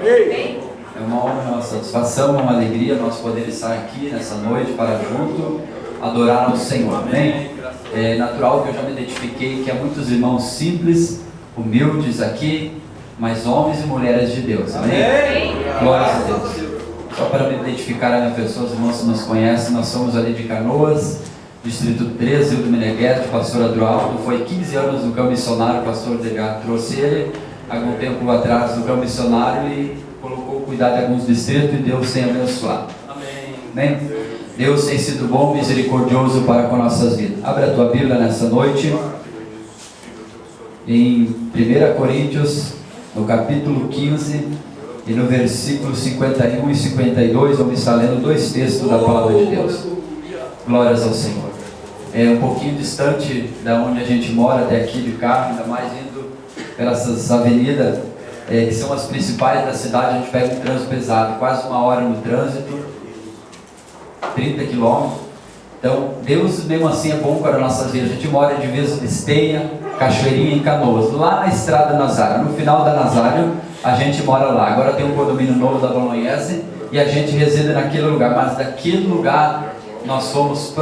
É uma honra, uma satisfação, uma alegria nós poder estar aqui nessa noite para junto adorar ao Senhor, amém? É natural que eu já me identifiquei que há muitos irmãos simples, humildes aqui, mas homens e mulheres de Deus, amém? Glórias a Deus. Só para me identificar a minha pessoa, os irmãos que nos conhecem, nós somos ali de Canoas, Distrito 13, do Meneghete, pastor Adroaldo, foi 15 anos no campo missionário, o pastor Edgar trouxe ele, algum tempo atrás no campo missionário e colocou cuidar de alguns distritos e Deus tem abençoado. Amém? Deus tem sido bom, misericordioso para com nossas vidas. Abre a tua Bíblia nessa noite, em 1 Coríntios, no capítulo 15, e no versículo 51 e 52, vamos estar lendo dois textos da palavra de Deus. Glórias ao Senhor. É um pouquinho distante da onde a gente mora, até aqui de carro, ainda mais indo pelas avenidas, que são as principais da cidade. A gente pega um trânsito pesado, quase uma hora no trânsito, 30 quilômetros. Então, Deus mesmo assim é bom para nossas vidas. A gente mora de divisa de Esteia, Cachoeirinha e Canoas, lá na estrada Nazário. No final da Nazário, a gente mora lá. Agora tem um condomínio novo da Bolonhese e a gente reside naquele lugar. Mas daquele lugar nós fomos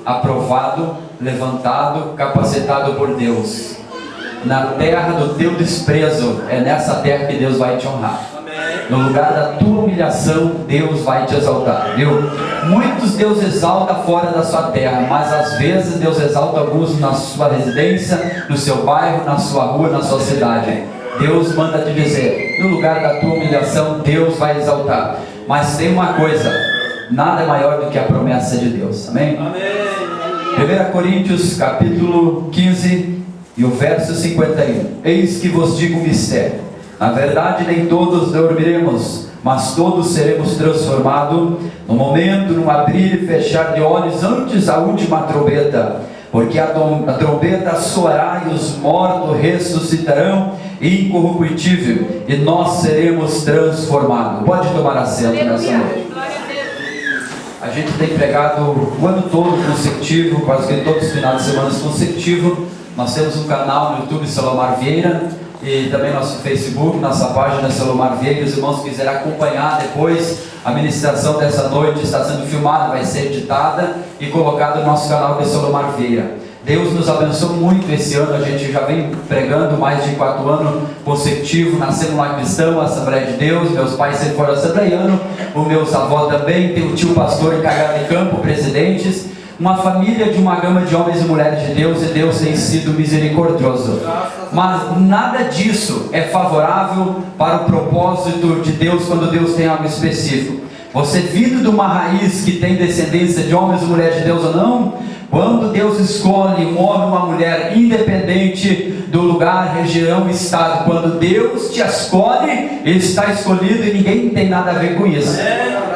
aprovado, levantado, capacitado por Deus. Na terra do teu desprezo, é nessa terra que Deus vai te honrar. No lugar da tua humilhação, Deus vai te exaltar, viu? Muitos Deus exalta fora da sua terra, mas às vezes Deus exalta alguns na sua residência, no seu bairro, na sua rua, na sua cidade. Deus manda te dizer, no lugar da tua humilhação, Deus vai exaltar. Mas tem uma coisa, nada é maior do que a promessa de Deus, amém? 1 Coríntios capítulo 15 e o verso 51. Eis que vos digo um mistério. Na verdade nem todos dormiremos, mas todos seremos transformados no momento, num abrir e fechar de olhos, antes da última trombeta. Porque a trombeta soará e os mortos ressuscitarão incorruptível, e nós seremos transformados. Pode tomar assento nessa noite. A gente tem pregado o ano todo consecutivo, quase que todos os finais de semana consecutivos. Nós temos um canal no YouTube, Selomar Vieira, e também nosso Facebook, nossa página Selomar Vieira. Os irmãos que quiserem acompanhar depois, a ministração dessa noite está sendo filmada, vai ser editada e colocada no nosso canal de Selomar Vieira. Deus nos abençoou muito esse ano, a gente já vem pregando mais de 4 anos consecutivos, nascendo lá cristão, Assembleia de Deus. Meus pais sempre foram assembleianos, os meus avós também, tem o tio pastor encarregado de campo, presidentes, uma família de uma gama de homens e mulheres de Deus, e Deus tem sido misericordioso. Mas nada disso é favorável para o propósito de Deus quando Deus tem algo específico. Você vindo de uma raiz que tem descendência de homens e mulheres de Deus ou não, quando Deus escolhe um homem ou uma mulher, independente do lugar, região, estado, quando Deus te escolhe, Ele está escolhido e ninguém tem nada a ver com isso.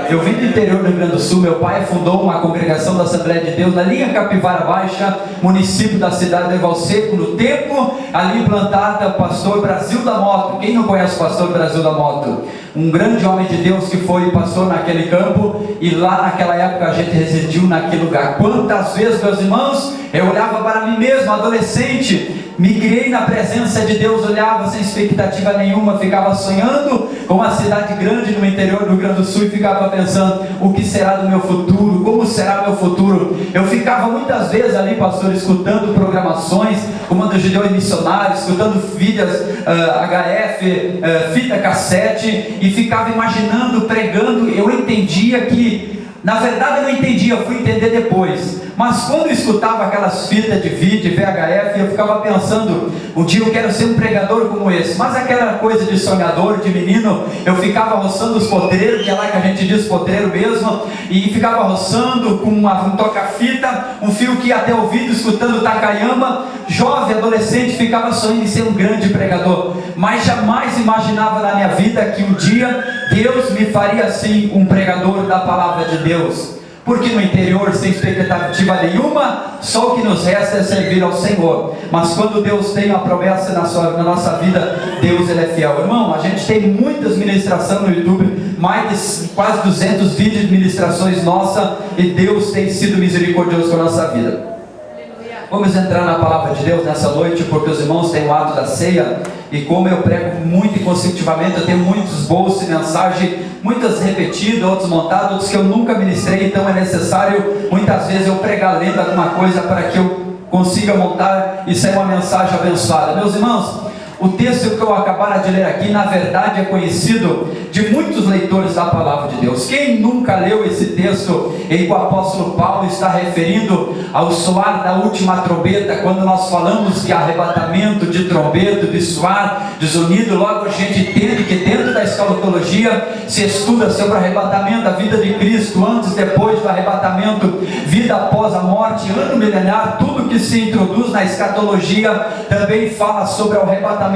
Eu vim do interior do Rio Grande do Sul. Meu pai fundou uma congregação da Assembleia de Deus na linha Capivara Baixa, município da cidade de Valseco, no tempo ali plantada o pastor Brasil da Moto. Quem não conhece o pastor Brasil da Moto? Um grande homem de Deus que foi pastor naquele campo, e lá naquela época a gente residiu naquele lugar. Quantas vezes, meus irmãos, eu olhava para mim mesmo, adolescente, me criei na presença de Deus, olhava sem expectativa nenhuma, ficava sonhando com uma cidade grande no interior do Rio Grande do Sul e ficava pensando, o que será do meu futuro, como será meu futuro? Eu ficava muitas vezes ali, pastor, escutando programações, Comando Judeu e Missionário, escutando vídeos HF, fita cassete, e ficava imaginando, pregando. Eu entendia que, na verdade eu não entendia, eu fui entender depois, mas quando eu escutava aquelas fitas de vídeo, VHF, eu ficava pensando, um dia eu quero ser um pregador como esse. Mas aquela coisa de sonhador, de menino, eu ficava roçando os potreiros, que é lá que a gente diz potreiro mesmo, e ficava roçando com um toca-fita, um fio que ia até o ouvido, escutando Takayama. Jovem, adolescente, ficava sonhando em ser um grande pregador, mas jamais imaginava na minha vida que um dia Deus me faria assim um pregador da palavra de Deus. Porque no interior, sem expectativa nenhuma, só o que nos resta é servir ao Senhor. Mas quando Deus tem uma promessa na nossa vida, Deus Ele é fiel. Irmão, a gente tem muitas ministrações no YouTube, mais de quase 200 vídeos de ministrações nossas, e Deus tem sido misericordioso com a nossa vida. Vamos entrar na palavra de Deus nessa noite, porque os irmãos têm o ato da ceia, e como eu prego muito consecutivamente, eu tenho muitos bolsos de mensagem, muitas repetidas, outros montados, outros que eu nunca ministrei, então é necessário muitas vezes eu pregar lendo alguma coisa para que eu consiga montar e sair uma mensagem abençoada. Meus irmãos, o texto que eu acabara de ler aqui, na verdade é conhecido de muitos leitores da palavra de Deus. Quem nunca leu esse texto em que o apóstolo Paulo está referindo ao soar da última trombeta, quando nós falamos de arrebatamento, de trombeta, de soar, de zunido, logo a gente entende que dentro da escatologia se estuda sobre o arrebatamento, a vida de Cristo, antes, depois do arrebatamento, vida após a morte, ano milenar, tudo que se introduz na escatologia também fala sobre o arrebatamento.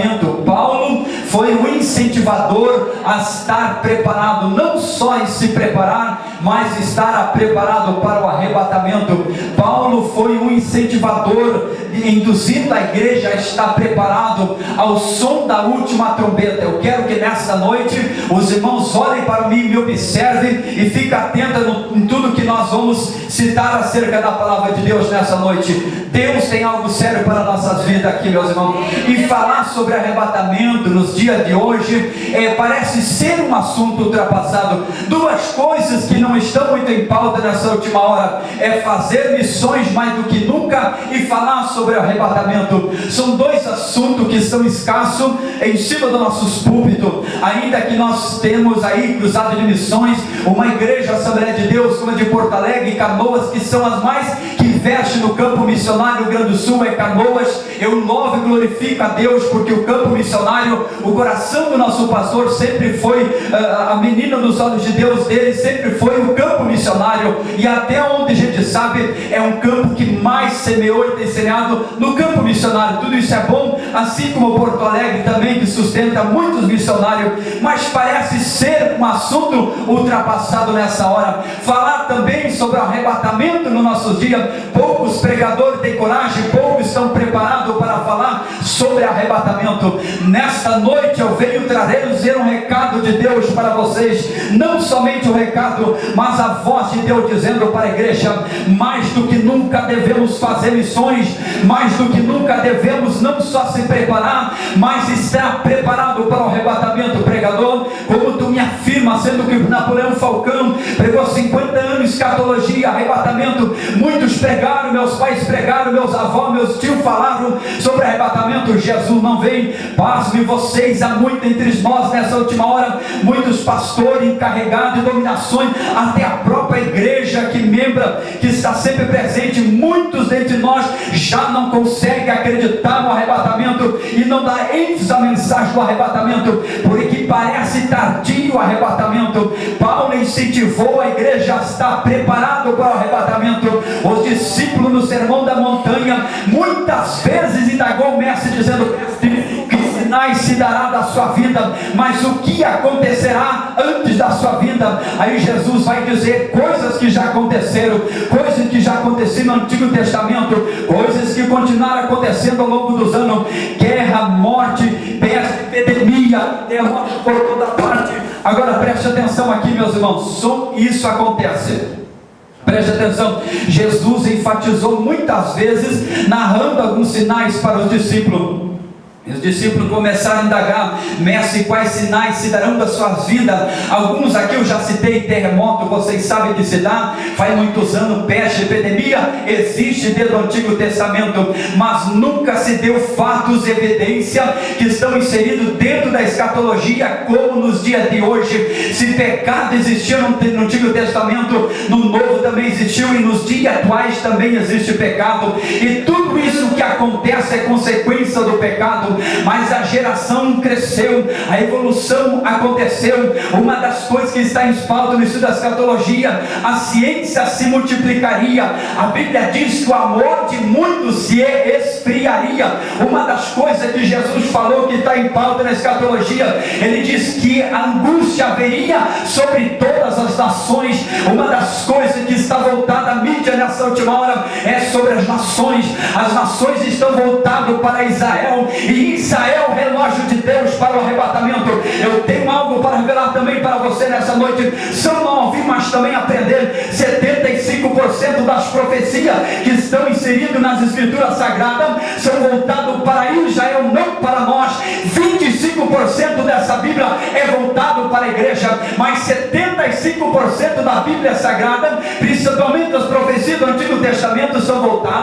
Paulo foi o incentivador a estar preparado, não só em se preparar, mas estar preparado para o arrebatamento. Paulo foi um incentivador, induzindo a igreja a estar preparado ao som da última trombeta. Eu quero que nesta noite os irmãos olhem para mim, me observem e fiquem atentos em tudo que nós vamos citar acerca da palavra de Deus nessa noite. Deus tem algo sério para nossas vidas aqui, meus irmãos, e falar sobre arrebatamento nos dias de hoje parece ser um assunto ultrapassado. Duas coisas que não estão muito em pauta nessa última hora é fazer missões mais do que nunca e falar sobre arrebatamento. São dois assuntos que estão escassos em cima dos nossos púlpitos, ainda que nós temos aí cruzado de missões, uma igreja Assembleia de Deus como a de Porto Alegre e Canoas, que são as mais que investem no campo missionário. Rio Grande do Sul é Canoas. Eu louvo e glorifico a Deus, porque o campo missionário, o coração do nosso pastor sempre foi a menina dos olhos de Deus dele, sempre foi o campo missionário, e até onde a gente sabe é um campo que mais semeou e tem semeado no campo missionário. Tudo isso é bom, assim como Porto Alegre também, que sustenta muitos missionários, mas parece ser um assunto ultrapassado nessa hora. Falar também sobre o arrebatamento no nosso dia, poucos pregadores têm coragem, poucos estão preparados para falar sobre arrebatamento. Nesta noite eu venho trazer um recado de Deus para vocês, não somente o recado, mas a voz de Deus dizendo para a igreja: mais do que nunca devemos fazer missões, mais do que nunca devemos não só se preparar, mas estar preparado para o arrebatamento. Pregador, como tu me afirma, sendo que Napoleão Falcão pregou 50 anos escatologia, arrebatamento, muitos pregaram, meus pais pregaram, meus avós, meus tios falaram sobre arrebatamento. Jesus não vem. Pasme vocês, há muito entre nós nessa última hora, muitos pastores encarregados de dominações, até a própria igreja que membra, que está sempre presente, muitos dentre nós já não conseguem acreditar no arrebatamento e não dá ênfase à mensagem do arrebatamento, porque parece tardio o arrebatamento. Paulo incentivou a igreja a estar preparado para o arrebatamento. Os discípulos no Sermão da Montanha muitas vezes indagou o mestre, dizendo: mestre, que sinais se dará da sua vida, mas o que acontecerá antes da sua vida? Aí Jesus vai dizer coisas que já aconteceram, coisas que já aconteceram no Antigo Testamento, coisas que continuaram acontecendo ao longo dos anos: guerra, morte, peste, epidemia, derrota por toda parte. Agora preste atenção aqui, meus irmãos, isso acontece. Preste atenção, Jesus enfatizou muitas vezes, narrando alguns sinais para os discípulos. Os discípulos começaram a indagar: mestre, quais sinais se darão da sua vida? Alguns aqui eu já citei: terremoto, vocês sabem que se dá, faz muitos anos. Peste, epidemia, existe desde o Antigo Testamento, mas nunca se deu fatos e evidência que estão inseridos dentro da escatologia como nos dias de hoje. Se pecado existiu no Antigo Testamento, no Novo também existiu, e nos dias atuais também existe pecado, e tudo isso que acontece é consequência do pecado. Mas a geração cresceu, a evolução aconteceu. Uma das coisas que está em pauta no estudo da escatologia: a ciência se multiplicaria. A Bíblia diz que o amor de muitos se esfriaria. Uma das coisas que Jesus falou que está em pauta na escatologia, ele diz que a angústia haveria sobre todas as nações. Uma das coisas que está voltada à mídia nessa última hora é sobre as nações. As nações estão voltadas para Israel, e Israel é o relógio de Deus para o arrebatamento. Eu tenho algo para revelar também para você nessa noite. Só não ouvir, mas também aprender. 75% 85% das profecias que estão inseridas nas Escrituras Sagradas são voltadas para Israel, não para nós. 25% dessa Bíblia é voltado para a igreja, mas 75% da Bíblia Sagrada, principalmente as profecias do Antigo Testamento, são voltadas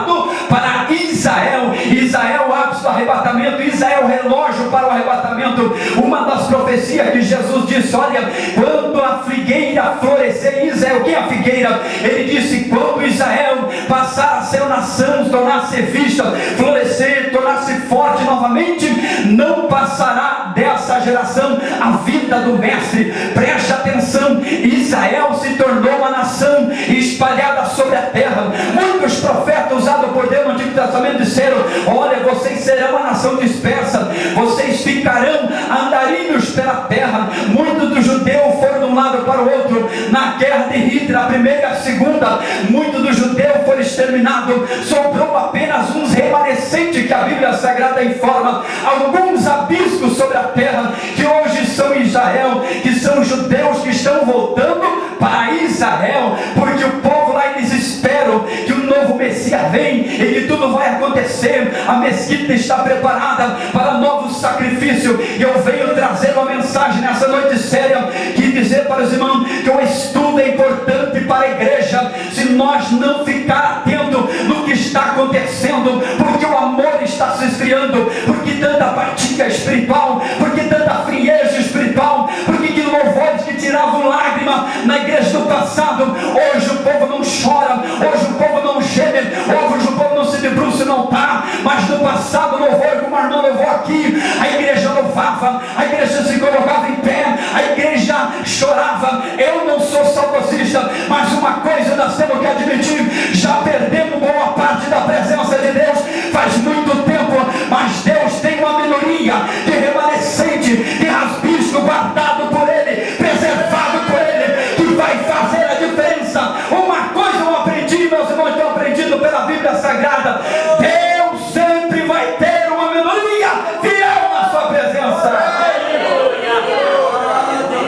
para Israel. Israel, o ápice do arrebatamento, Israel, relógio para o arrebatamento. Uma das profecias que Jesus disse: olha, quando a figueira florescer em Israel, quem é a figueira? Ele disse: quando Israel passar a ser nação, tornar-se vista, florescer, tornar-se forte novamente, não passará dessa geração a vida do mestre. Preste atenção, Israel se tornou uma nação espalhada sobre a terra. Muitos profetas usados por Deus no Antigo Testamento disseram: olha, vocês serão uma nação dispersa, vocês ficarão andarilhos pela terra. Muitos dos judeus foram de um lado para o outro. Na guerra de Hitler, a primeira e a segunda, muitos dos judeus foram exterminados. Sobrou apenas uns remanescentes que a Bíblia Sagrada informa, alguns abismos sobre a terra, que hoje são Israel, que são judeus que estão voltando para Israel, porque o povo lá, eles esperam que o novo Messias vem e que tudo vai acontecer. A mesquita está preparada para novos sacrifícios, e eu venho trazer uma mensagem nessa noite séria, que dizer para os irmãos que o estudo é importante para a igreja. Se nós não ficar atentos no que está acontecendo, porque o amor está se esfriando, porque tanta apatia espiritual, porque tanta frieza espiritual, porque que louvores que tiravam lágrima na igreja do passado, hoje o povo não chora, hoje o povo não geme, hoje o povo não se debruça no altar. Mas no passado, o louvor que uma irmã louvou aqui, a igreja louvava, a igreja se colocava em pé, a igreja chorava. Eu não sou saudosista, mas uma coisa nós temos que admitir: já perdemos boa parte da presença de Deus faz muito tempo, mas Deus tem uma minoria de remanescente, de raspisco guardado por Ele, preservado por Ele, que vai fazer a diferença. Uma coisa eu aprendi, meus irmãos, estou aprendendo pela Bíblia Sagrada: Deus sempre vai ter uma minoria fiel na sua presença.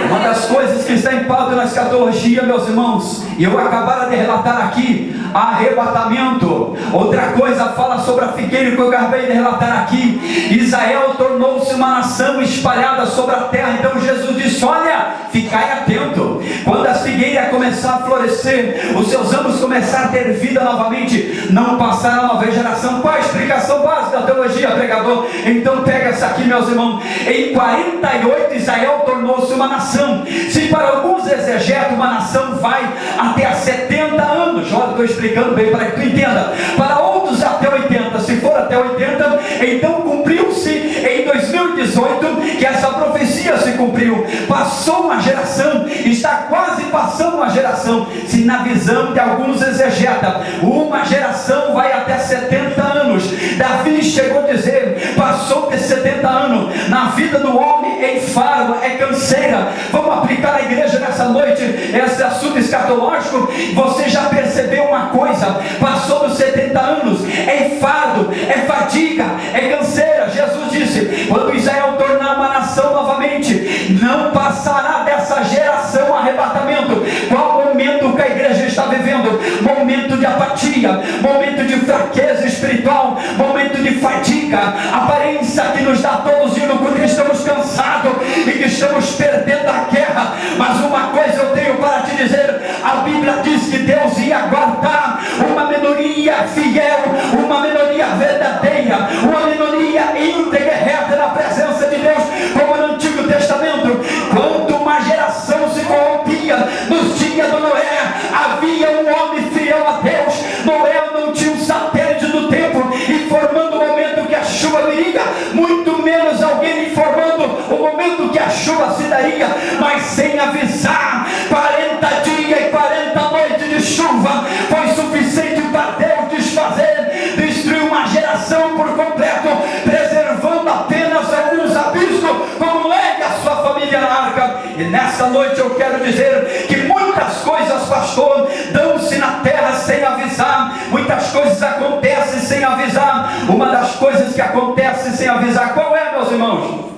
Uma das coisas que está em pauta na escatologia, meus irmãos, e eu acabara de relatar aqui, arrebatamento. Outra coisa fala sobre a figueira, que eu acabei de relatar aqui. Israel tornou-se uma nação espalhada sobre a terra. Então Jesus disse: olha, ficai atento. Quando as figueiras começar a florescer, os seus ramos começar a ter vida novamente, não passará a nova geração. Qual a explicação básica da teologia, pregador? Então pega essa aqui, meus irmãos. Em 48 Israel tornou-se uma nação. Se para alguns exegetos uma nação vai até 70 anos, olha, estou explicando bem para que tu entenda. Para outros até 80, se for até 80, então cumpriu-se em 2018 que essa profecia se cumpriu. Passou uma geração, está quase passando uma geração. Se na visão de alguns exegetas, uma geração vai até 70 anos. Davi chegou a dizer: passou de 70 anos. Na vida do homem é enfado, é canseira. Vamos aplicar à igreja nessa noite esse assunto escatológico. Você já percebeu uma coisa? Passou dos 70 anos, é enfado, é fadiga, é canseira. Jesus disse: quando Israel tornar uma nação novamente, não passará dessa geração arrebatamento. Qual o momento que a igreja está vivendo? Momento de apatia, momento de fraqueza espiritual, momento de fadiga, aparência que nos dá todos os dias quando estamos cansados e que estamos perdendo a guerra. Mas uma coisa eu tenho para te dizer: a Bíblia diz que Deus ia guardar uma minoria fiel, uma minoria verdadeira, uma minoria íntegra e reta na presença de Deus, como no Antigo Testamento. Quando uma geração se corrompia nos dias do Noé, havia um homem fiel a Deus. Noé não tinha um satélite do tempo informando o momento que a chuva viria, muito menos alguém informando o momento que a chuva se daria, mas sem avisar. 40 dias e 40 noites de chuva foi suficiente para Deus desfazer, destruir uma geração por completo, preservando apenas alguns abismos, como Noé e a sua família na arca. E nessa noite eu quero dizer que muitas coisas, pastor, dão-se na terra sem avisar. Muitas coisas acontecem sem avisar. Uma das coisas que acontece sem avisar, qual é, meus irmãos?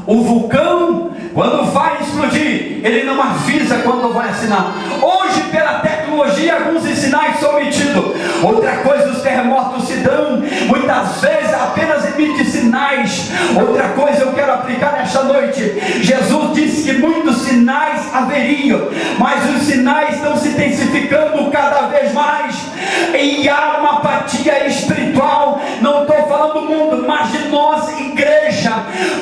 O vulcão, quando vai explodir, ele não avisa quando vai assinar. Hoje, pela tecnologia, tecnologia, alguns sinais são emitidos. Outra coisa, os terremotos se dão, muitas vezes apenas emite sinais. Outra coisa eu quero aplicar nesta noite. Jesus disse que muitos sinais haveriam, mas os sinais estão se intensificando cada vez mais, e há uma apatia espiritual. Não estou falando do mundo, mas de nós, igreja.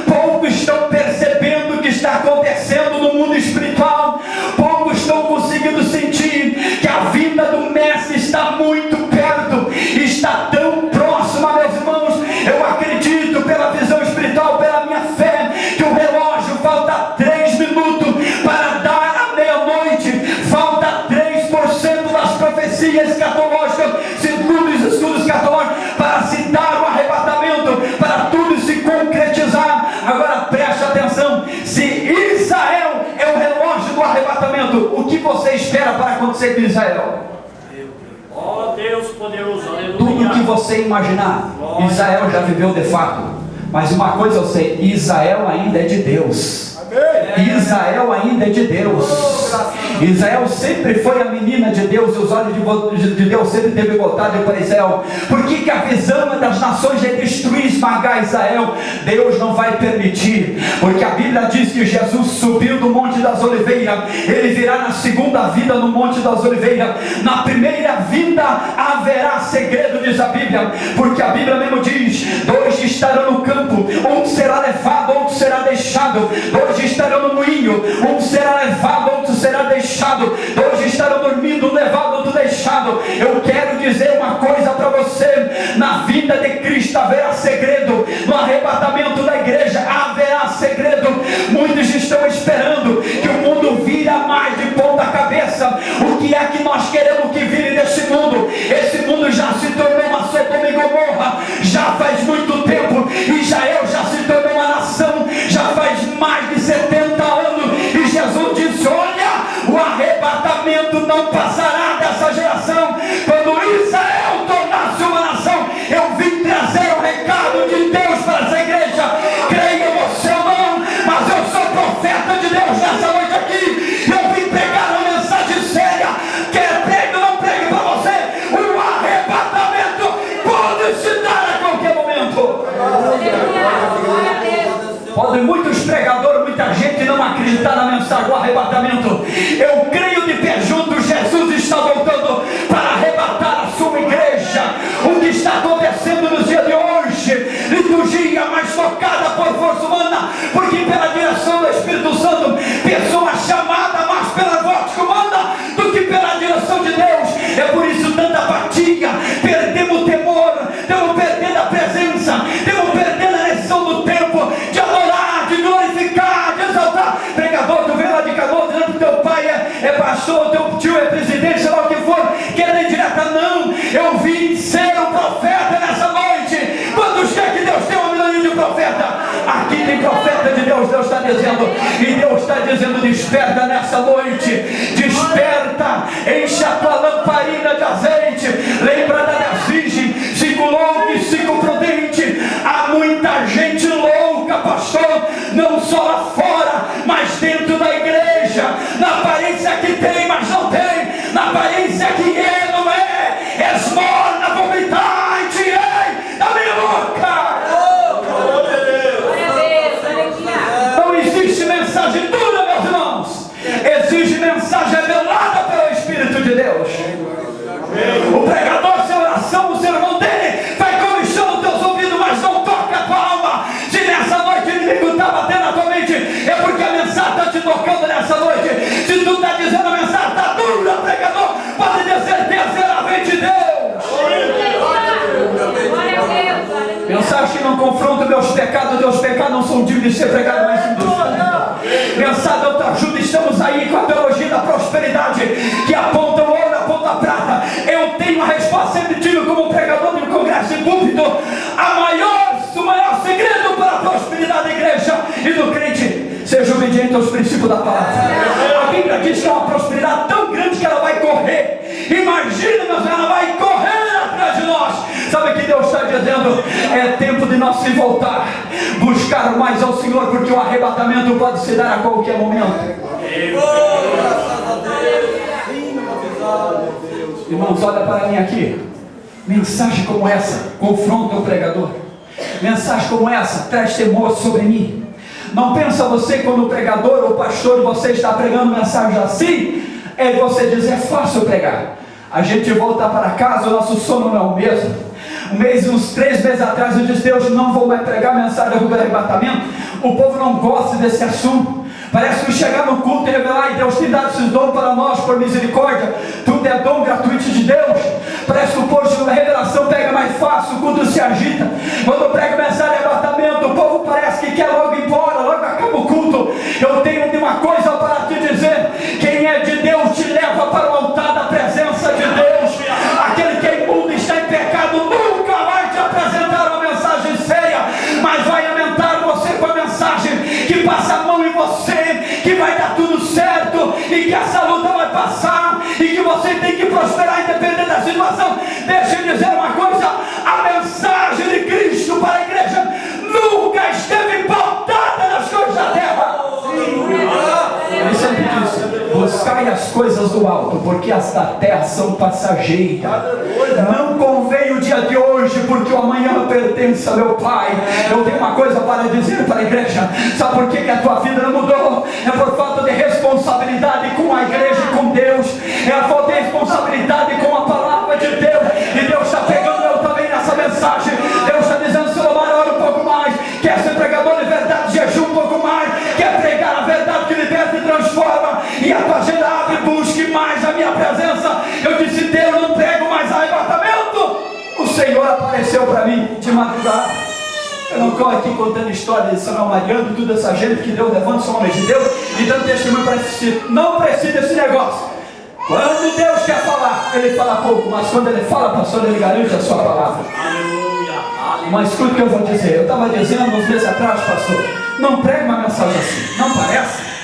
Poucos estão percebendo o que está acontecendo no mundo espiritual. Poucos estão conseguindo sentir que a vinda do Mestre está muito perto, está tão próxima, meus irmãos. Eu acredito, pela visão espiritual, pela minha fé, que o relógio falta 3 minutos para dar a meia-noite. Falta 3% das profecias escatológicas, segundo os estudos escatológicos, para se dar o arrebatamento, para tudo se concretizar. Agora preste atenção: se Israel é o relógio do arrebatamento, o que você espera para acontecer com Israel? Ó Deus poderoso, aleluia. Tudo que você imaginar, Israel já viveu de fato. Mas uma coisa eu sei: Israel ainda é de Deus. Israel ainda é de Deus. Israel sempre foi a menina de Deus, e os olhos de Deus sempre teve voltado para Israel. Por que a visão das nações é destruir, esmagar Israel? Deus não vai permitir, porque a Bíblia diz que Jesus subiu do Monte das Oliveiras, ele virá na segunda vinda no Monte das Oliveiras. Na primeira vinda haverá segredo, diz a Bíblia, porque a Bíblia mesmo diz: 2 estarão no campo, um será levado, outro será deixado. 2 estarão no moinho, um será levado, outro será deixado. 2 estarão dormindo, um levado, outro deixado. Eu quero dizer uma coisa para você: na vinda de Cristo haverá segredo, no arrebatamento da igreja haverá segredo. Muitos estão esperando que o mundo vira mais de ponta cabeça. O que é que nós queremos que vire desse mundo? Esse mundo já se tornou uma Sodoma e Gomorra, já faz muito tempo. Israel já se tornou uma nação, já faz mais de 70 anos, e Jesus disse: olha, o arrebatamento não passará dessa geração. Quando Israel tornar-se uma nação, eu vim trazer o recado de Deus para essa igreja. Creia você ou não, mas eu sou profeta de Deus nessa noite aqui. Eu vim pregar uma mensagem séria. Quer pregue ou não pregue para você? O arrebatamento pode se dar a qualquer momento. Podem muitos pregadores, muita gente não acreditar na mensagem do arrebatamento. Eu creio de pé junto, Jesus está voltando para arrebatar a sua igreja. O que está acontecendo nos dias de hoje, liturgia mais tocada por força humana, porque pela direção do Espírito Santo, pessoa chamada mais pela voz comanda do que pela direção de Deus. É por isso tanta apatia, perdemos o temor, estamos perdendo a presença, estamos perdendo a lição do tempo de adorar, de glorificar, de exaltar. Pregador, tu vem lá de Canoas dizendo que teu pai é pastor, teu tio é presidente, sei lá o que for, querendo direta. Não, eu vim ser um profeta nessa noite. Quantos quer que Deus tenha uma milharia de profeta? Aqui tem profeta de Deus, Deus está dizendo, e Deus está dizendo: desperta nessa noite, desperta, enche a tua lamparina de azeite, lembra da virgem, fico louco e fico prudente. Há muita gente louca, pastor, não só lá fora, mas dentro da igreja. Na aparência que tem, mas não tem. Na aparência que é, não é. Esmorna, vomitar, e tirei da minha boca. Não existe mensagem dura, meus irmãos. Existe mensagem revelada pelo Espírito de Deus. O pregador, sem oração, o sermão dele vai comichando os teus ouvidos, mas não toca a tua alma. Se nessa noite o inimigo está batendo na tua mente, é porque a mensagem está te tocando nessa noite. Se tu está dizendo a mensagem está dura, pregador, pode dizer: terceiramente Deus. Mensagem que não confronta meus pecados não são dignos de ser pregado mais um dos. Mensagem de autoajuda, estamos aí com a teologia da prosperidade, que aponta o ouro, aponta a prata. Eu tenho a resposta, sempre tive como pregador de um congresso em púlpito: o maior segredo para a prosperidade da igreja e do crente: seja obediente aos princípios da palavra. A Bíblia diz que é uma prosperidade tão grande que ela vai correr. Imagina, meus irmãos, ela vai correr atrás de nós. Sabe o que Deus está dizendo? É tempo de nós se voltar, buscar mais ao Senhor, porque o arrebatamento pode se dar a qualquer momento. Irmãos, olha para mim aqui. Mensagem como essa confronta o pregador. Mensagem como essa traz temor sobre mim. Não pensa você quando o pregador ou pastor, você está pregando mensagem assim, você diz, é fácil pregar. A gente volta para casa, o nosso sono não é o mesmo. Uns 3 meses atrás eu disse, Deus, não vou mais pregar mensagem do arrebatamento. O povo não gosta desse assunto. Parece que chegar no culto e revelar, e Deus tem dado esses dons para nós por misericórdia, tudo é dom gratuito de Deus. Parece que o povo, a revelação pega mais fácil, o culto se agita. Quando eu prego mensagem de arrebatamento, o povo parece que quer logo ir embora, logo acaba o culto. Eu tenho uma coisa para te dizer: quem é de Deus te leva para o altar da presença de Deus. Aquele que é imundo, está em pecado, nunca vai te apresentar uma mensagem séria, mas vai alimentar você com a mensagem que passa a mão em você, que vai dar tudo certo, e que essa luta vai passar, e que você tem que prosperar independente da situação. Deixa eu dizer uma coisa: a mensagem de Cristo para a igreja nunca esteve pautada nas coisas da terra. Ele sempre disse, buscai as coisas do alto, porque as da terra são passageiras. Não convém o dia de hoje, porque o amanhã pertence a meu Pai. Eu tenho uma coisa para dizer para a igreja. Sabe por que a tua vida não mudou? É por falta de responsabilidade com a igreja e com Deus. É a falta de responsabilidade com a palavra de Deus. E Deus está pegando eu também nessa mensagem. Deus está dizendo, Silomar, ora um pouco mais. Quer ser pregador de verdade, jejum um pouco mais. Quer pregar a verdade que liberta e transforma, e a tua agenda abre, busque mais a minha presença. Eu disse, Deus, não prego mais arrebatamento. O Senhor apareceu para mim de madrugada. Eu não estou aqui contando história de Samuel Mariano e toda essa gente que Deus levanta os homens de Deus e dando testemunho para esse. Não precisa desse negócio. Quando Deus quer falar, Ele fala pouco, mas quando Ele fala, pastor, Ele garante a sua palavra. Mas escuta o que eu vou dizer. Eu estava dizendo uns meses atrás, pastor, não pregue uma mensagem assim, não parece?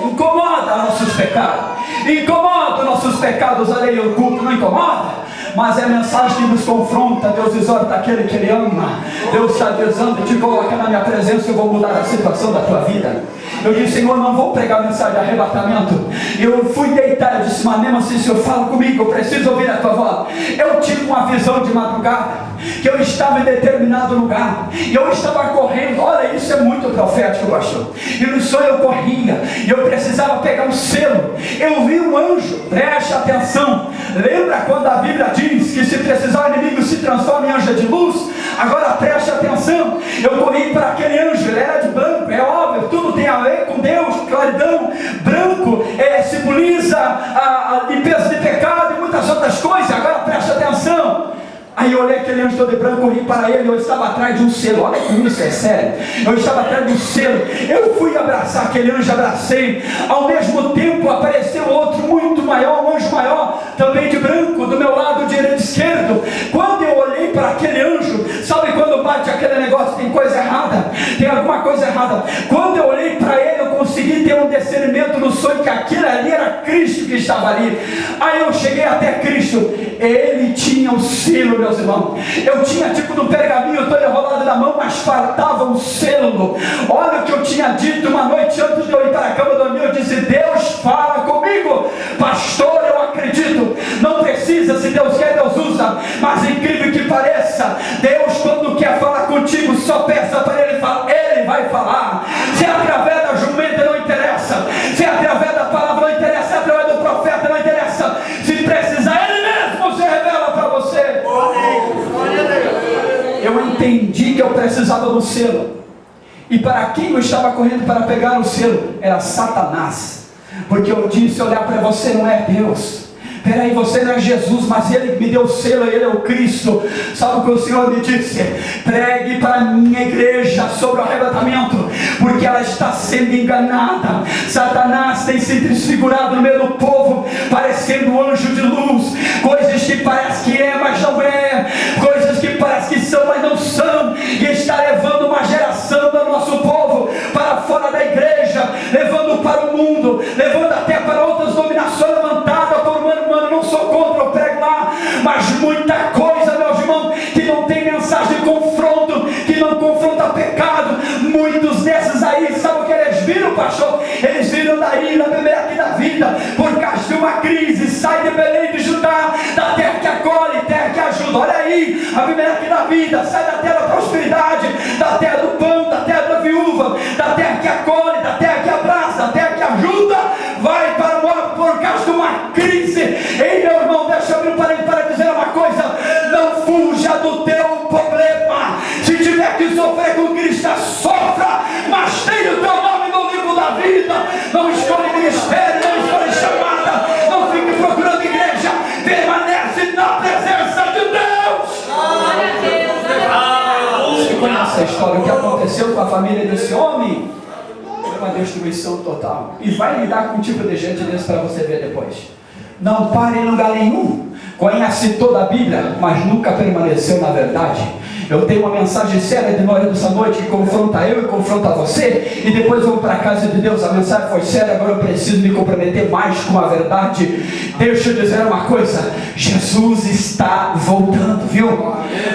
Incomoda nossos pecados, incomoda nossos pecados, a lei e o culto não incomoda, mas é a mensagem que nos confronta. Deus exorta aquele que Ele ama. Deus está dizendo, te coloca na minha presença, eu vou mudar a situação da tua vida. Eu disse, Senhor, não vou pregar mensagem de arrebatamento. Eu fui deitar, eu disse, mas mesmo assim, Senhor, fala comigo, eu preciso ouvir a tua voz. Eu tive uma visão de madrugada, que eu estava em determinado lugar, e eu estava correndo. Olha, isso é muito profético, pastor. E no sonho eu corria, e eu precisava pegar um selo. Eu vi um anjo, preste atenção. Lembra quando a Bíblia diz que se precisar o inimigo se transforma em anjo de luz? Agora preste atenção. Eu corri para aquele anjo, ele era de branco, é óbvio, tudo tem a ver com Deus, claridão. Branco simboliza a limpeza de pecado e muitas outras coisas. Agora preste atenção. Aí eu olhei aquele anjo todo de branco, corri para ele, eu estava atrás de um selo. Olha que isso é sério. Eu estava atrás de um selo. Eu fui abraçar aquele anjo, abracei. Ao mesmo tempo apareceu outro muito maior, um anjo maior, também de branco, do meu lado direito e esquerdo. Quando eu olhei para aquele anjo, sabe quando bate aquele negócio, tem coisa errada, tem alguma coisa errada. Quando eu olhei para ele, eu consegui ter um discernimento no sonho que aquele ali era Cristo que estava ali. Aí eu cheguei até Cristo, ele tinha o selo, meus irmãos. Eu tinha tipo no pergaminho todo enrolado na mão, mas faltava um selo. Olha o que eu tinha dito uma noite antes de eu ir para a cama dormir. Eu disse, Deus fala comigo, pastor, eu acredito. Não precisa, se Deus quer, Deus usa. Mas incrível que pareça, Deus quando quer falar contigo, só peça para Ele falar, Ele vai falar. Se é através da jumenta, não interessa. Se é através da palavra, não interessa. Se é através do profeta, não interessa. Se precisar, Ele mesmo se revela para você. Eu entendi que eu precisava do selo. E para quem eu estava correndo para pegar o selo? Era Satanás. Porque eu disse, olhar para você não é Deus. Peraí, você não é Jesus, mas Ele me deu o selo, Ele é o Cristo. Sabe o que o Senhor me disse? Pregue para a minha igreja sobre o arrebatamento, porque ela está sendo enganada. Satanás tem se desfigurado no meio do povo, parecendo um anjo de luz. Coisas que parece que é, mas não é. Coisas que parece que são, mas não são. E está levando uma geração do nosso povo para fora da igreja, levando para o mundo, levando até para outras dominações levantadas por humano. Não sou contra, eu prego lá, mas muita coisa, meus irmãos, que não tem mensagem de confronto, que não confronta pecado. Muitos desses aí, sabe o que eles viram, pastor? Eles viram da ira, beber aqui da vida, por causa de uma crise, sai ajuda. Olha aí, a primeira aqui na vida, sai da terra da prosperidade, da terra do pão, da terra da viúva, da terra que acolhe, da terra que abraça, da terra que ajuda, vai para o Moab por causa de uma crise. Ei, meu irmão, deixa eu abrir um parênteses para dizer uma coisa: não fuja do teu problema. Se tiver que sofrer com Cristo, sofra, mas tenha o teu nome no livro da vida. Não escolhe ministério, não escolhe chamada, não fique procurando igreja, permanece na presença de Deus. Você conhece a história, o que aconteceu com a família desse homem? Foi uma destruição total. E vai lidar com um tipo de gente desse para você ver depois. Não pare em lugar nenhum. Conhece toda a Bíblia, mas nunca permaneceu na verdade. Eu tenho uma mensagem séria de nós dessa noite que confronta eu e confronta você, e depois vamos para a casa de Deus. A mensagem foi séria, agora eu preciso me comprometer mais com a verdade. Deixa eu dizer uma coisa: Jesus está voltando, viu?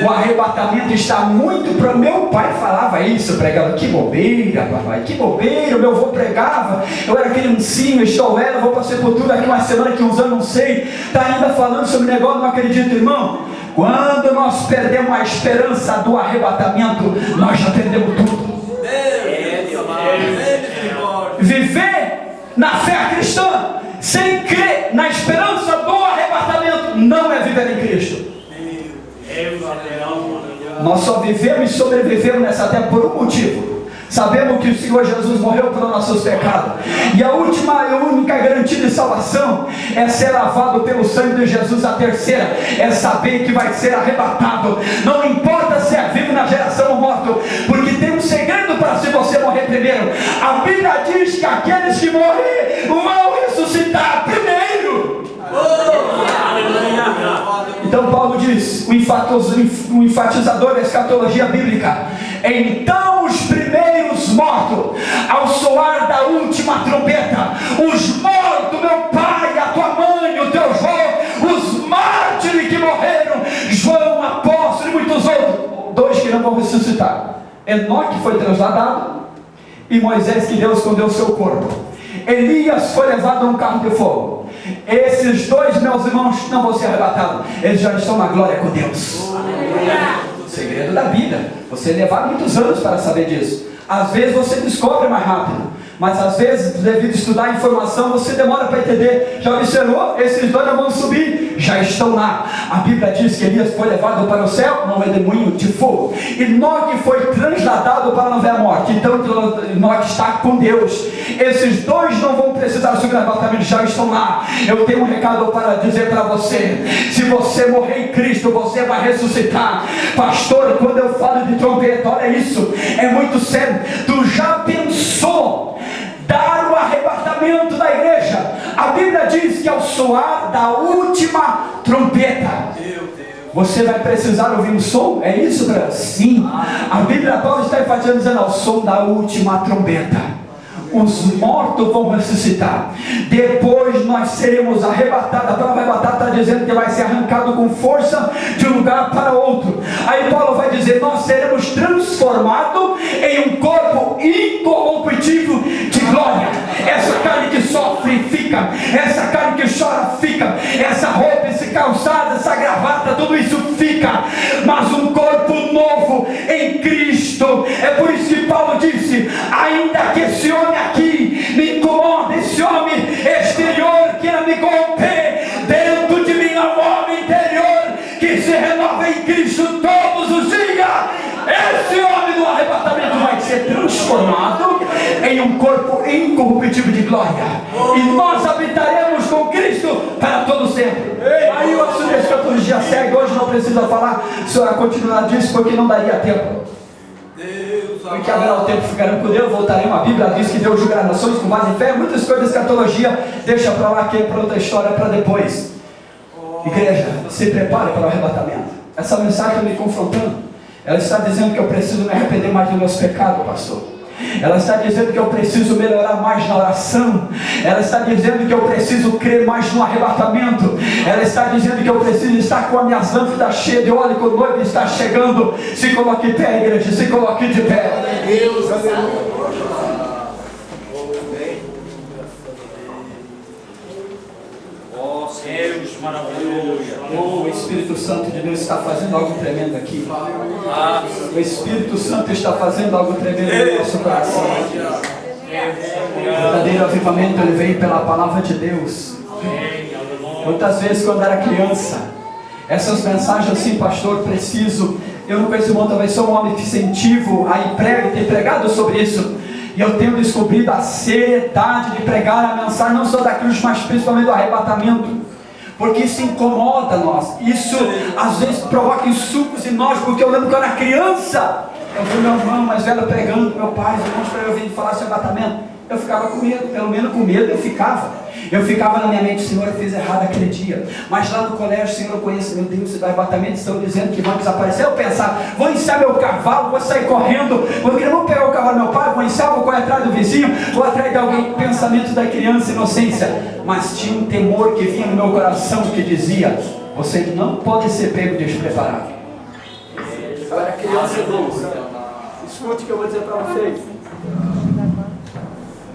O arrebatamento está muito para... Meu pai falava isso, pregava: que bobeira, papai, que bobeira. O meu avô pregava, eu era aquele ancinho, estou velho, vou para a sepultura aqui uma semana, que uns anos, não sei. Está ainda falando sobre negócio, não acredito, irmão. Quando nós perdemos a esperança do arrebatamento, nós já perdemos tudo. Viver na fé cristã sem crer na esperança do arrebatamento não é viver em Cristo. Nós só vivemos e sobrevivemos nessa terra por um motivo: sabemos que o Senhor Jesus morreu pelos nossos pecados, e a última e única garantia de salvação é ser lavado pelo sangue de Jesus. A terceira é saber que vai ser arrebatado. Não importa se é vivo na geração ou morto, porque tem um segredo para se você morrer primeiro. A Bíblia diz que aqueles que morrem vão ressuscitar primeiro. Então Paulo diz, o enfatizador da escatologia bíblica: então os primeiros mortos, ao soar da última trombeta, os mortos, meu pai, a tua mãe, o teu João, os mártires que morreram, João, apóstolo e muitos outros, dois que não vão ressuscitar. Enoque foi trasladado, e Moisés, que Deus escondeu o seu corpo. Elias foi levado num carro de fogo. Esses dois, meus irmãos, não vão ser arrebatados, eles já estão na glória com Deus. Segredo da Bíblia. Você levar muitos anos para saber disso. Às vezes você descobre mais rápido, mas às vezes, devido a estudar a informação, você demora para entender. Já observou? Esses dois não vão subir, já estão lá. A Bíblia diz que Elias foi levado para o céu num redemoinho de fogo. Enoque foi trasladado para a nova morte. Então Enoque está com Deus. Esses dois não vão precisar subir no arrebatamento, já estão lá. Eu tenho um recado para dizer para você: se você morrer em Cristo, você vai ressuscitar. Pastor, quando eu falo de trombeta, olha isso, é muito sério. Tu já pensou dar o arrebatamento da igreja? A Bíblia diz que ao soar da última trombeta, você vai precisar ouvir um som? É isso, Brasil? Sim. A Bíblia, Paulo está enfatizando, dizendo: ao som da última trombeta, os mortos vão ressuscitar. Depois nós seremos arrebatados. A palavra arrebatado está dizendo que vai ser arrancado com força de um lugar para outro. Aí Paulo vai dizer: nós seremos transformados em um corpo incorruptível de glória. Essa carne que sofre fica, essa carne que chora fica, essa roupa, esse calçado, essa gravata, tudo isso fica, mas um corpo novo em Cristo. É por isso que Paulo disse: ainda que esse homem aqui me incomoda, esse homem exterior queira me corromper, dentro de mim há um homem interior que se renova em Cristo todos os dias. Esse homem do arrebatamento vai ser transformado em um corpo incorruptível de glória, e nós habitaremos com Cristo para todo sempre. Aí o assunto da escatologia segue. Hoje não precisa falar sobre a continuidade disso, porque não daria tempo. Porque haverá o tempo, ficarão com Deus, voltaremos. A Bíblia diz que Deus julgará nações com base em fé. Muitas coisas da escatologia deixa para lá, que é para outra história, para depois. Igreja, se prepare para o arrebatamento. Essa mensagem está me confrontando. Ela está dizendo que eu preciso me arrepender mais dos meus pecados, pastor. Ela está dizendo que eu preciso melhorar mais na oração. Ela está dizendo que eu preciso crer mais no arrebatamento. Ela está dizendo que eu preciso estar com as minhas lâmpadas cheias de óleo, que o noivo está chegando. Se coloque de pé, igreja, se coloque de pé. Deus, aleluia. Deus maravilhoso. O Espírito Santo de Deus está fazendo algo tremendo aqui. O Espírito Santo está fazendo algo tremendo no nosso coração. O verdadeiro avivamento ele veio pela palavra de Deus. Quantas vezes quando era criança, essas mensagens assim, pastor, preciso, eu não conheço muito, talvez sou um homem que incentivo a ir pregar e ter pregado sobre isso. E eu tenho descobrido a seriedade de pregar a mensagem, não só da cruz, mas principalmente do arrebatamento. Porque isso incomoda nós. Isso às vezes provoca insultos em nós. Porque eu lembro que eu era criança, eu vi meu irmão mais velho pregando, meu pai, os irmãos, para eu ouvir falar sobre arrebatamento. Eu ficava com medo, pelo menos com medo eu ficava. Eu ficava na minha mente, Senhor, eu fiz errado aquele dia. Mas lá no colégio, Senhor, eu conheço, meu Deus, do arrebatamento estão dizendo que vão desaparecer. Eu pensava, vou ensinar meu cavalo, vou sair correndo. Vou pegar o cavalo do meu pai, vou ensinar, vou correr atrás do vizinho, vou atrás de alguém. Pensamento da criança, inocência. Mas tinha um temor que vinha no meu coração que dizia, você não pode ser pego despreparado. Eu era criança, irmãos. Escute o que eu vou dizer para vocês.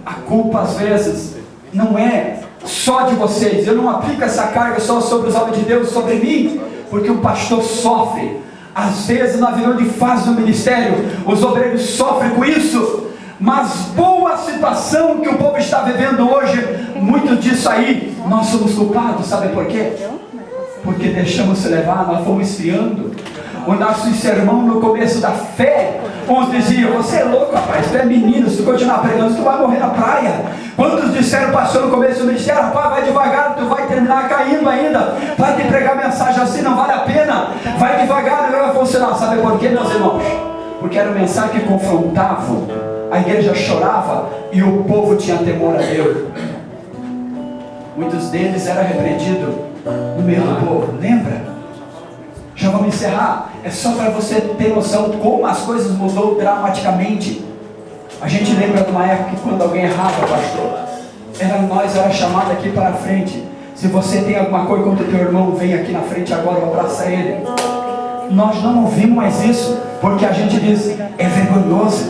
A culpa às vezes não é só de vocês. Eu não aplico essa carga só sobre os homens de Deus, sobre mim, porque o pastor sofre. Às vezes na virada de fase do ministério, os obreiros sofrem com isso. Mas boa situação que o povo está vivendo hoje, muito disso aí, nós somos culpados, sabe por quê? Porque deixamos se levar, nós fomos esfriando. O nosso sermão no começo da fé, uns diziam, você é louco, rapaz, tu é menino, se tu continuar pregando, tu vai morrer na praia. Quantos disseram, pastor, no começo do ministério, rapaz, vai devagar, tu vai terminar caindo ainda, vai te pregar mensagem assim, não vale a pena, vai devagar, não vai funcionar. Sabe por quê, meus irmãos? Porque era uma mensagem que confrontava, a igreja chorava e o povo tinha temor a Deus. Muitos deles eram repreendidos no meio do povo, lembra? Já vamos encerrar. É só para você ter noção como as coisas mudou dramaticamente. A gente lembra de uma época que quando alguém errava, pastor, nós era chamado aqui para frente. Se você tem alguma coisa contra o teu irmão, vem aqui na frente agora, abraça ele. Nós não ouvimos mais isso, porque a gente diz, é vergonhoso,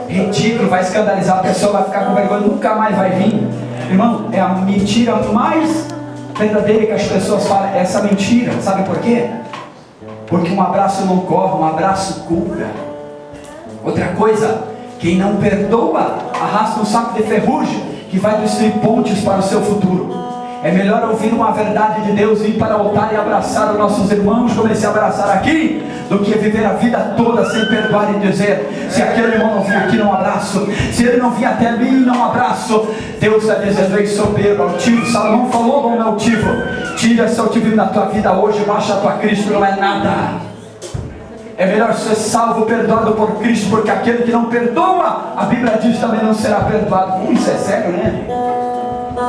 ridículo, vai escandalizar a pessoa, vai ficar com vergonha, nunca mais vai vir. Irmão, é a mentira mais verdadeira que as pessoas falam, é essa mentira. Sabe por quê? Porque um abraço não corre, um abraço cura. Outra coisa, quem não perdoa, arrasta um saco de ferrugem, que vai destruir pontes para o seu futuro. É melhor ouvir uma verdade de Deus, ir para o altar e abraçar os nossos irmãos, como eles se abraçaram aqui, do que viver a vida toda sem perdoar e dizer, se aquele irmão não vir aqui, não abraço, se ele não vir até mim, não abraço. Deus está dizendo, ei soberbo, altivo. Salomão falou, não é altivo, tira esse altivismo da tua vida hoje, baixa a tua Cristo, não é nada. É melhor ser salvo, perdoado por Cristo, porque aquele que não perdoa, a Bíblia diz, também não será perdoado. Isso é sério, né?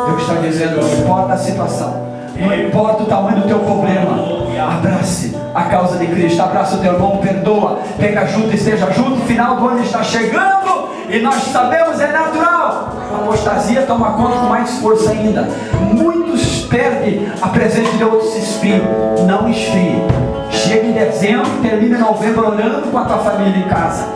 Deus está dizendo, não importa a situação, não importa o tamanho do teu problema, abrace a causa de Cristo, abraça o teu irmão, perdoa, pega junto, esteja junto. O final do ano está chegando e nós sabemos, é natural, a apostasia toma conta com mais força ainda. Muitos perdem a presença de outros, se esfriam. Não esfrie. Chega em dezembro, termina em novembro orando com a tua família em casa.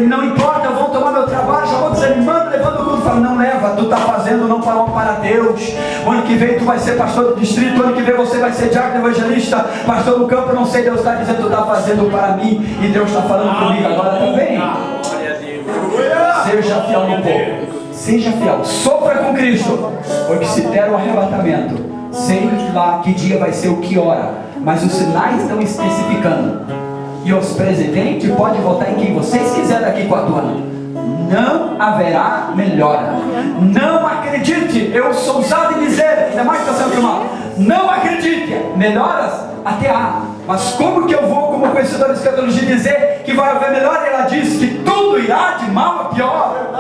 Não importa, eu vou tomar meu trabalho, já vou desanimando, levando o culto. Fala, não leva, tu está fazendo não para Deus. O ano que vem tu vai ser pastor do distrito, o ano que vem você vai ser diácono evangelista, pastor do campo, não sei, Deus está dizendo, tu está fazendo para mim, e Deus está falando comigo agora também. Seja fiel no pouco, seja fiel, sofra com Cristo, porque se der o arrebatamento, sei lá que dia vai ser, o que hora, mas os sinais estão especificando. E os presidentes podem votar em quem vocês quiserem daqui 4 anos. Não haverá melhora. Não acredite. Eu sou ousado em dizer, ainda mais que está sendo filmado, não acredite. Melhoras até há. Mas como que eu vou, como conhecedor de escatologia, dizer que vai haver melhora? Ela diz que tudo irá de mal a pior.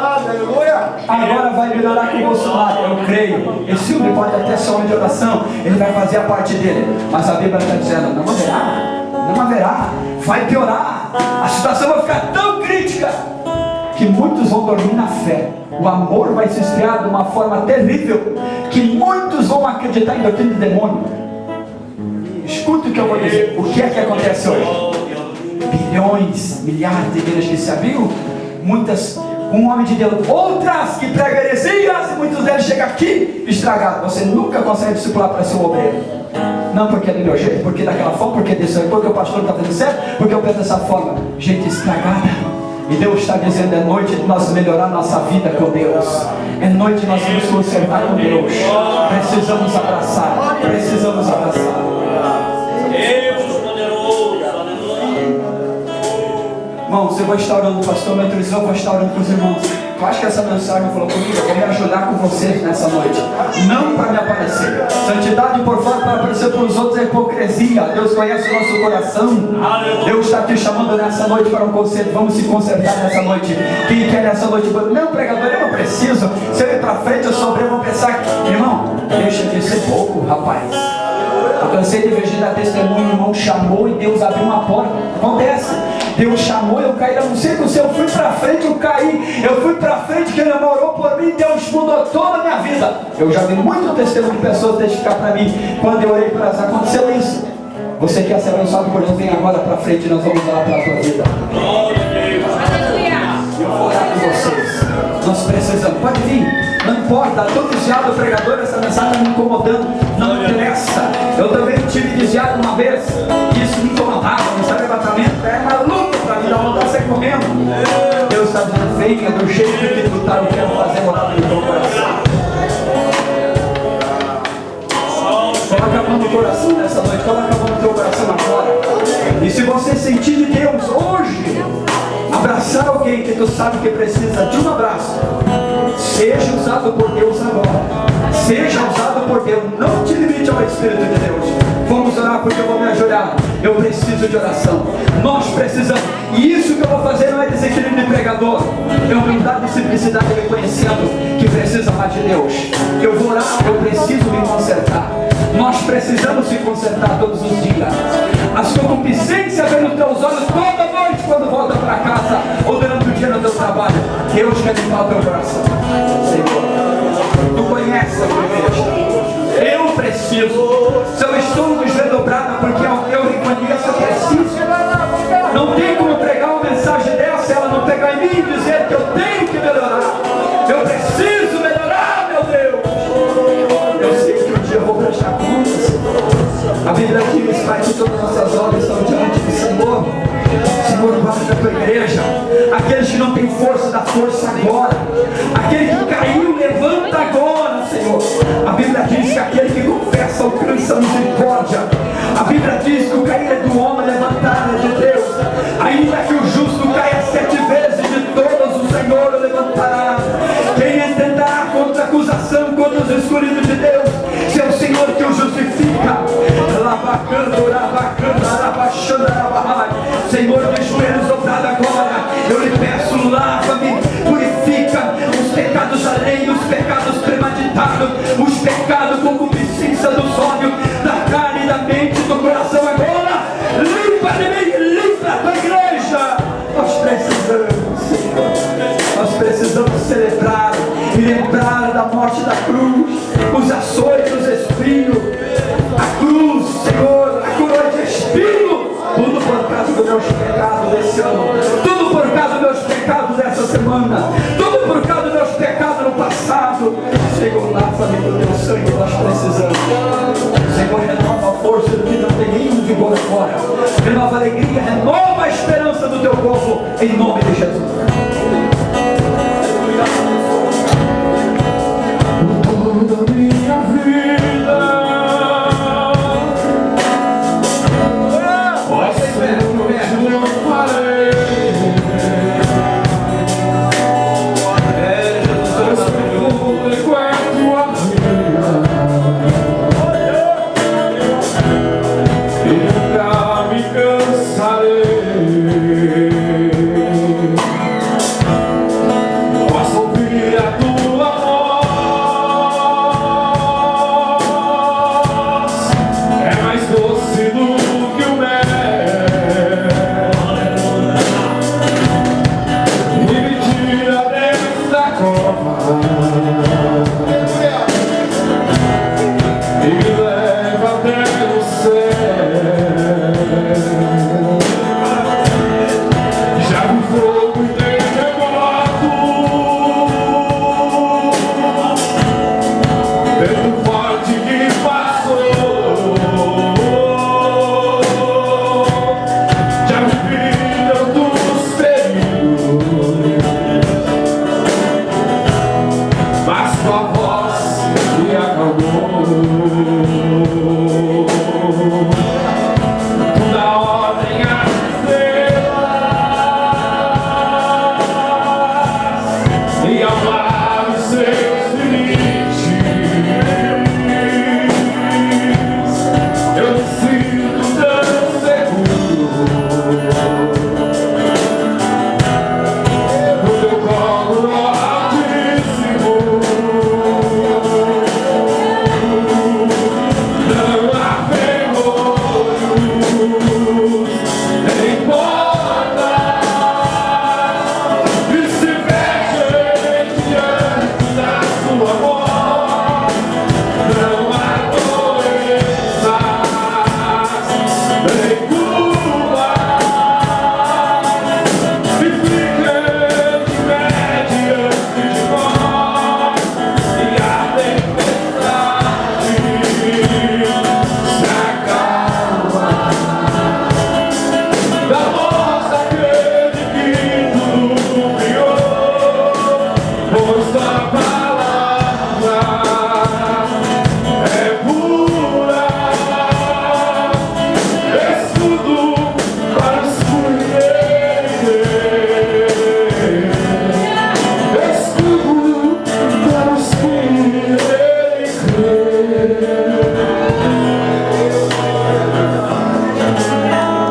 Agora vai melhorar com o Bolsonaro, eu creio. Esse homem pode até ser homem de oração, ele vai fazer a parte dele. Mas a Bíblia está dizendo, não haverá. Não haverá, vai piorar, a situação vai ficar tão crítica que muitos vão dormir na fé. O amor vai se esfriar de uma forma terrível, que muitos vão acreditar em doutrina de demônio. Escuta o que eu vou dizer. O que é que acontece hoje? Bilhões, milhares de igrejas que se abriu, muitas com um homem de Deus, outras que pregam heresias, e muitos deles chegam aqui, estragado. Você nunca consegue discipular para ser um obreiro. Não porque é do meu jeito, porque daquela forma, porque desse, porque o pastor está fazendo certo, porque eu penso dessa forma. Gente estragada. E Deus está dizendo: é noite de nós melhorar nossa vida com Deus. É noite de nós nos conservar com Deus. Precisamos abraçar. Precisamos abraçar. Deus poderoso, aleluia. Irmãos, eu vou estar orando, pastor, meu televisão, eu vou estar orando com os irmãos. Eu acho que essa mensagem falou comigo, eu vou me ajudar com vocês nessa noite. Não para me aparecer. Santidade por fora para aparecer para os outros é hipocrisia. Deus conhece o nosso coração. Deus está te chamando nessa noite para um conselho. Vamos se consertar nessa noite. Quem quer nessa noite? Não, pregador, eu não preciso. Se eu ir para frente, eu sobre, eu vou pensar que, irmão, deixa de ser pouco, rapaz. Eu cansei de ver gente dar testemunho, o irmão chamou e Deus abriu uma porta. Acontece. Deus chamou, eu caí, eu não sei se eu fui para frente, eu caí, eu fui para frente, que Ele orou por mim, Deus mudou toda a minha vida. Eu já vi muito testemunho de pessoas testificar para mim, quando eu orei para elas, aconteceu isso. Você quer ser abençoado por Deus, vem agora para frente, nós vamos orar pela tua vida. Eu vou orar por vocês, nós precisamos, pode vir. Não importa, estou desviado do pregador, essa mensagem está me incomodando, não interessa. Eu também tive desviado uma vez, e isso me incomodava, esse arrebatamento é maluco para mim, dá vontade de sair correndo. Deus está dizendo: venha do jeito que tu está, eu quero fazer morada no teu coração. Coloca a mão no coração nessa noite, coloca a mão no teu coração agora. E se você sentir de Deus hoje, abraçar alguém que tu sabe que precisa de um abraço, seja usado por Deus agora. Seja usado por Deus. Não te limite ao Espírito de Deus. Vamos orar, porque eu vou me ajoelhar. Eu preciso de oração. Nós precisamos. E isso que eu vou fazer não é desequilíbrio de pregador. É humildade e simplicidade, reconhecendo que precisa mais de Deus. Eu vou orar, eu preciso me consertar. Nós precisamos se consertar todos os dias. As concupiscências vêm nos teus olhos toda noite quando volta para casa ou durante o dia no teu trabalho. Deus quer limpar o teu coração. Senhor, tu conheces a tua igreja. Eu preciso. Se eu estou no joelho dobrado, porque eu reconheço, eu preciso. Não tem como pregar uma mensagem dessa, ela não pegar em mim e dizer que eu tenho que melhorar. Eu preciso melhorar, meu Deus. Eu sei que um dia eu vou prestar contas. A Bíblia diz: Pai, que todas as nossas obras estão diante do Senhor. Senhor, guarda a tua igreja. Aqueles que não têm força, dá força agora. Aquele que caiu, levanta agora, Senhor. A Bíblia diz que aquele que confessa alcança a misericórdia. A Bíblia diz que o cair é do homem, levantar é de Deus. Ainda que o justo caia 7 vezes, de todos o Senhor o levantará. Quem intentará contra a acusação, contra os escolhidos de Deus, se é o Senhor que o justifica. Senhor, de joelhos dobrados agora, eu lhe peço: lava-me, purifica os pecados alheios, os pecados premeditados, os pecados com concupiscência dos olhos, da carne, da mente, do coração agora. Limpa de mim, limpa a tua igreja. Nós precisamos, Senhor, nós precisamos celebrar e lembrar da morte da cruz, os açoites, os espinhos, a cruz, Senhor, a coroa de espinho. Tudo por causa dos meus pecados desse ano, tudo por causa dos meus pecados dessa semana, tudo por causa dos meus pecados no passado. Senhor, lava-me do teu sangue, nós precisamos. Senhor, renova a força do que não tem nenhum vigor agora, renova a alegria, renova a esperança do teu povo, em nome de Jesus. Toda minha vida sua voz.